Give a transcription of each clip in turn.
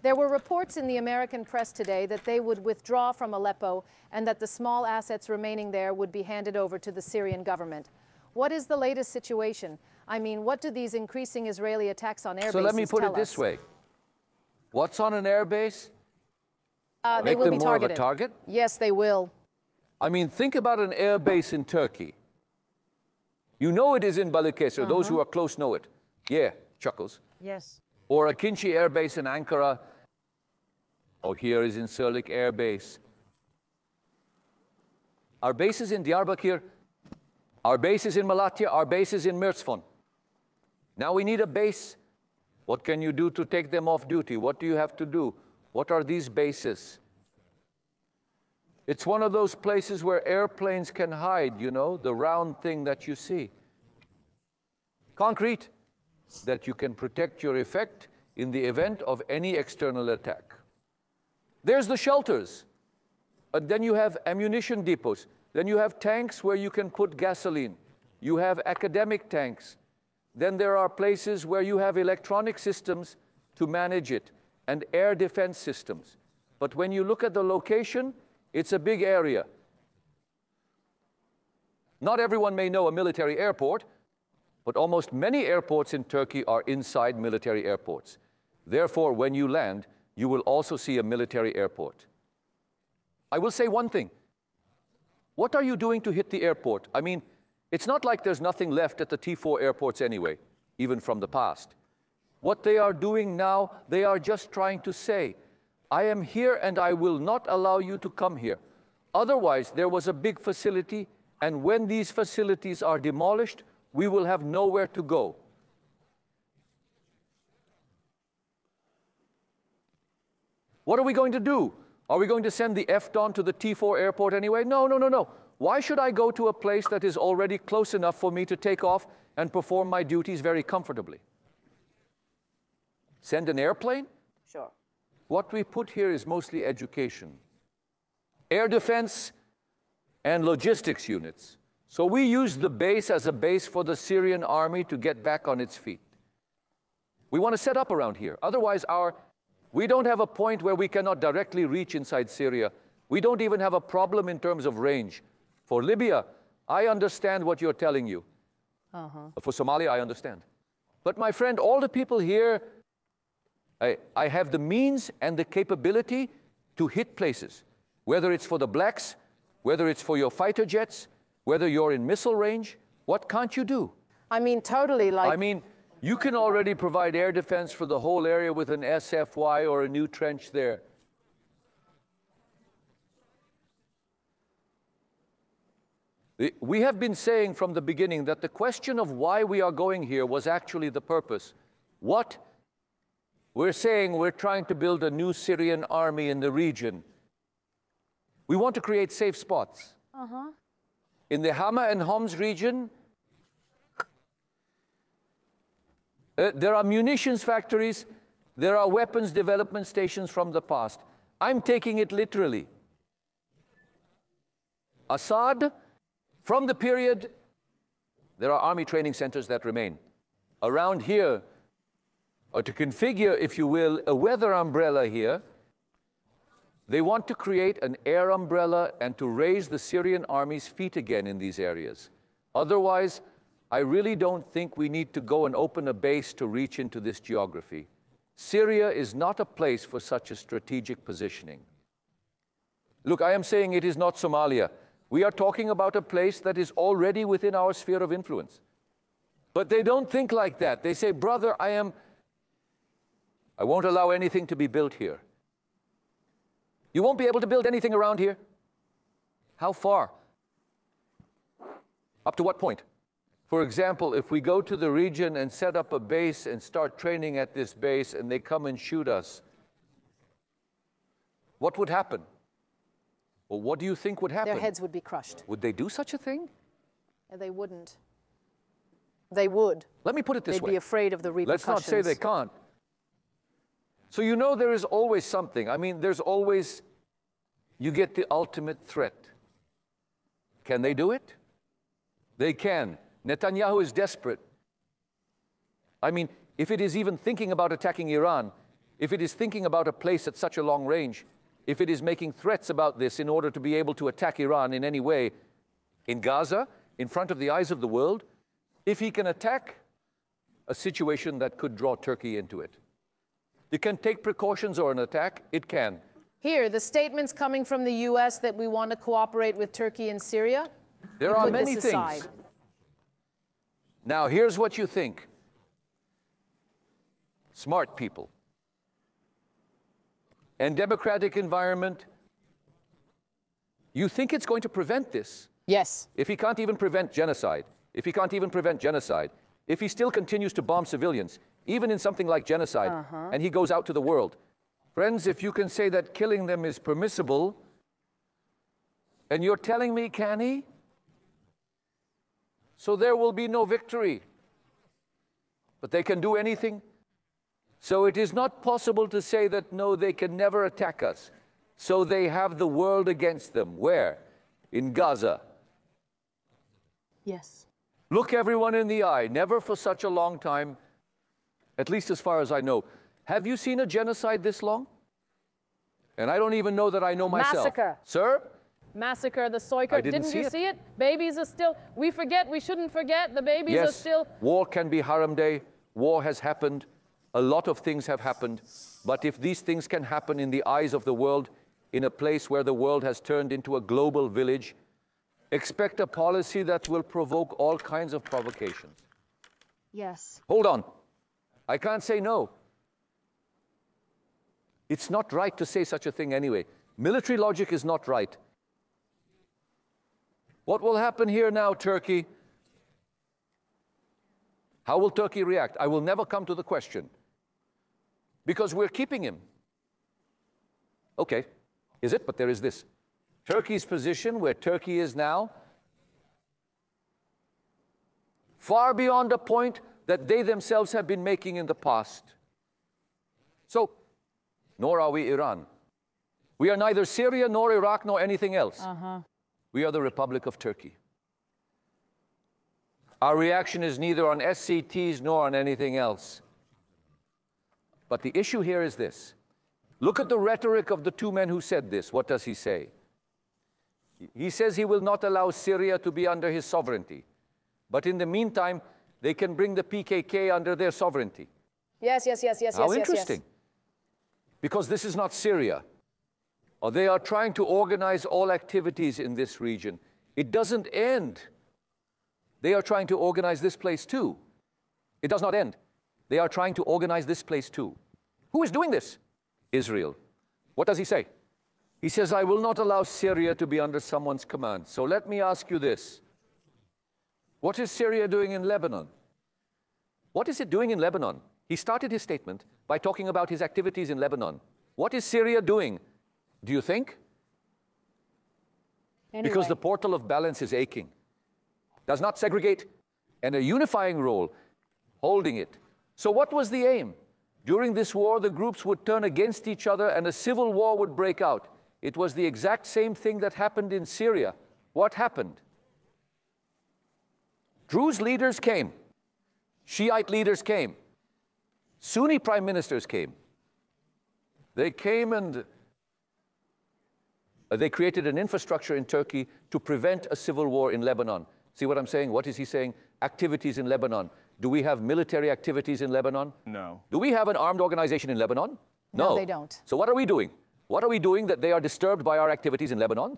There were reports in the American press today that they would withdraw from Aleppo and that the small assets remaining there would be handed over to the Syrian government. What is the latest situation? I mean, what do these increasing Israeli attacks on air bases tell us? So let me put it this way. What's on an air base? They will be targeted. Make them more of a target? Yes, they will. I mean, think about an air base in Turkey. You know it is in Balıkesir. Those who are close know it. Yeah, chuckles. Yes. Or a Kinci air base in Ankara. Oh, here is Incirlik air base. Our bases in Diyarbakir, our bases in Malatya, our bases in Mertzfon. Now we need a base. What can you do to take them off duty? What do you have to do? What are these bases? It's one of those places where airplanes can hide, you know, the round thing that you see. Concrete, that you can protect your effect in the event of any external attack. There's the shelters. Then you have ammunition depots. Then you have tanks where you can put gasoline. You have academic tanks. Then there are places where you have electronic systems to manage it and air defense systems. But when you look at the location, it's a big area. Not everyone may know a military airport, but almost many airports in Turkey are inside military airports. Therefore, when you land, you will also see a military airport. I will say one thing. What are you doing to hit the airport? I mean, it's not like there's nothing left at the T4 airports anyway, even from the past. What they are doing now, they are just trying to say, I am here and I will not allow you to come here. Otherwise, there was a big facility, and when these facilities are demolished, we will have nowhere to go. What are we going to do? Are we going to send the F-Don to the T4 airport anyway? No, no, no, no. Why should I go to a place that is already close enough for me to take off and perform my duties very comfortably? Send an airplane? Sure. What we put here is mostly education. Air defense and logistics units. So we use the base as a base for the Syrian army to get back on its feet. We want to set up around here. Otherwise, we don't have a point where we cannot directly reach inside Syria. We don't even have a problem in terms of range. For Libya, I understand what you're telling you. For Somalia, I understand. But my friend, all the people here, I have the means and the capability to hit places. Whether it's for the blacks, whether it's for your fighter jets, whether you're in missile range, what can't you do? I mean, totally like... I mean, you can already provide air defense for the whole area with an SFY or a new trench there. We have been saying from the beginning that the question of why we are going here was actually the purpose. What we're saying, we're trying to build a new Syrian army in the region. We want to create safe spots. In the Hama and Homs region, there are munitions factories, there are weapons development stations from the past. I'm taking it literally. Assad, from the period, there are army training centers that remain. Around here, or to configure, if you will, a weather umbrella here, they want to create an air umbrella and to raise the Syrian army's feet again in these areas. Otherwise, I really don't think we need to go and open a base to reach into this geography. Syria is not a place for such a strategic positioning. Look, I am saying it is not Somalia. We are talking about a place that is already within our sphere of influence. But they don't think like that. They say, brother, I won't allow anything to be built here. You won't be able to build anything around here. How far? Up to what point? For example, if we go to the region and set up a base and start training at this base and they come and shoot us, what would happen? Well, what do you think would happen? Their heads would be crushed. Would they do such a thing? They wouldn't. They would. Let me put it this way. They'd be afraid of the repercussions. Let's not say they can't. So you know there is always something. I mean, there's always, you get the ultimate threat. Can they do it? They can. Netanyahu is desperate. I mean, if it is even thinking about attacking Iran, if it is thinking about a place at such a long range, if it is making threats about this in order to be able to attack Iran in any way in Gaza, in front of the eyes of the world, if he can attack a situation that could draw Turkey into it. It can take precautions or an attack, it can. Here, the statements coming from the U.S. that we want to cooperate with Turkey in Syria. There are many things. Now, here's what you think. Smart people and democratic environment, you think it's going to prevent this? Yes. If he can't even prevent genocide, if he still continues to bomb civilians, even in something like genocide, and he goes out to the world. Friends, if you can say that killing them is permissible, and you're telling me, can he? So there will be no victory. But they can do anything. So it is not possible to say that, no, they can never attack us. So they have the world against them. Where? In Gaza. Yes. Look everyone in the eye, never for such a long time, at least as far as I know. Have you seen a genocide this long? And I don't even know that I know myself. Massacre. Sir? Massacre, the Soiker. Didn't you see it? Babies are still, we shouldn't forget, the babies are still. War can be haramday. War has happened. A lot of things have happened. But if these things can happen in the eyes of the world, in a place where the world has turned into a global village, expect a policy that will provoke all kinds of provocations. Yes. Hold on. I can't say no. It's not right to say such a thing anyway. Military logic is not right. What will happen here now, Turkey? How will Turkey react? I will never come to the question. Because we're keeping him. Okay, is it? But there is this. Turkey's position, where Turkey is now, far beyond a point that they themselves have been making in the past. So, nor are we Iran. We are neither Syria nor Iraq nor anything else. We are the Republic of Turkey. Our reaction is neither on SCTs nor on anything else. But the issue here is this. Look at the rhetoric of the two men who said this. What does he say? He says he will not allow Syria to be under his sovereignty. But in the meantime, they can bring the PKK under their sovereignty. Yes. How interesting. Because this is not Syria. Or they are trying to organize all activities in this region. It doesn't end. They are trying to organize this place too. It does not end. They are trying to organize this place too. Who is doing this? Israel. What does he say? He says, I will not allow Syria to be under someone's command. So let me ask you this. What is Syria doing in Lebanon? What is it doing in Lebanon? He started his statement by talking about his activities in Lebanon. What is Syria doing? Do you think? Anyway. Because the portal of balance is aching. Does not segregate, and a unifying role, holding it. So what was the aim? During this war, the groups would turn against each other and a civil war would break out. It was the exact same thing that happened in Syria. What happened? Druze leaders came. Shiite leaders came. Sunni prime ministers came. They came and they created an infrastructure in Turkey to prevent a civil war in Lebanon. See what I'm saying? What is he saying? Activities in Lebanon. Do we have military activities in Lebanon? No. Do we have an armed organization in Lebanon? No, they don't. So what are we doing? What are we doing that they are disturbed by our activities in Lebanon?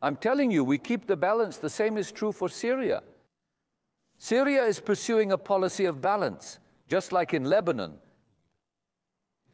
I'm telling you, we keep the balance. The same is true for Syria. Syria is pursuing a policy of balance, just like in Lebanon.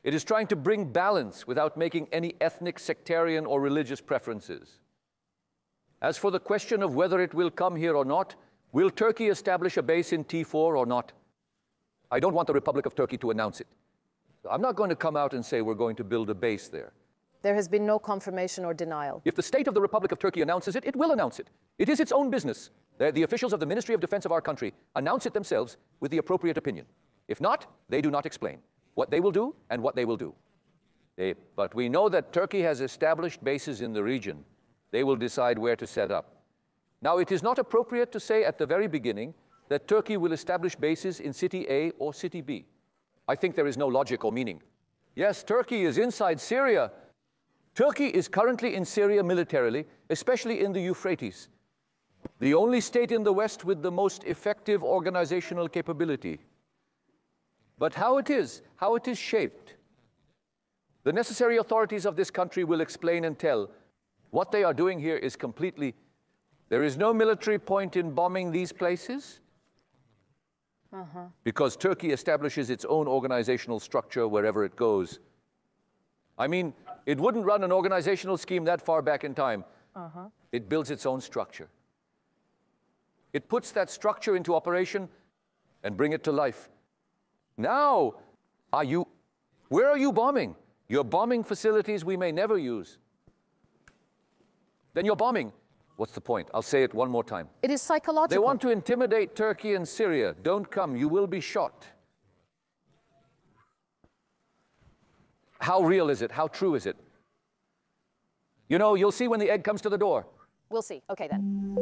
It is trying to bring balance without making any ethnic, sectarian, or religious preferences. As for the question of whether it will come here or not, will Turkey establish a base in T4 or not? I don't want the Republic of Turkey to announce it. I'm not going to come out and say we're going to build a base there. There has been no confirmation or denial. If the state of the Republic of Turkey announces it, it will announce it. It is its own business. The officials of the Ministry of Defense of our country announce it themselves with the appropriate opinion. If not, they do not explain what they will do and what they will do. But we know that Turkey has established bases in the region. They will decide where to set up. Now, it is not appropriate to say at the very beginning that Turkey will establish bases in City A or City B. I think there is no logic or meaning. Yes, Turkey is inside Syria. Turkey is currently in Syria militarily, especially in the Euphrates, the only state in the West with the most effective organizational capability. But how it is shaped, the necessary authorities of this country will explain and tell. What they are doing here is completely, there is no military point in bombing these places, because Turkey establishes its own organizational structure wherever it goes. I mean, it wouldn't run an organizational scheme that far back in time. It builds its own structure. It puts that structure into operation and bring it to life. Now, where are you bombing? You're bombing facilities we may never use. Then you're bombing. What's the point? I'll say it one more time. It is psychological. They want to intimidate Turkey and Syria. Don't come, you will be shot. How real is it? How true is it? You know, you'll see when the egg comes to the door. We'll see. Okay, then.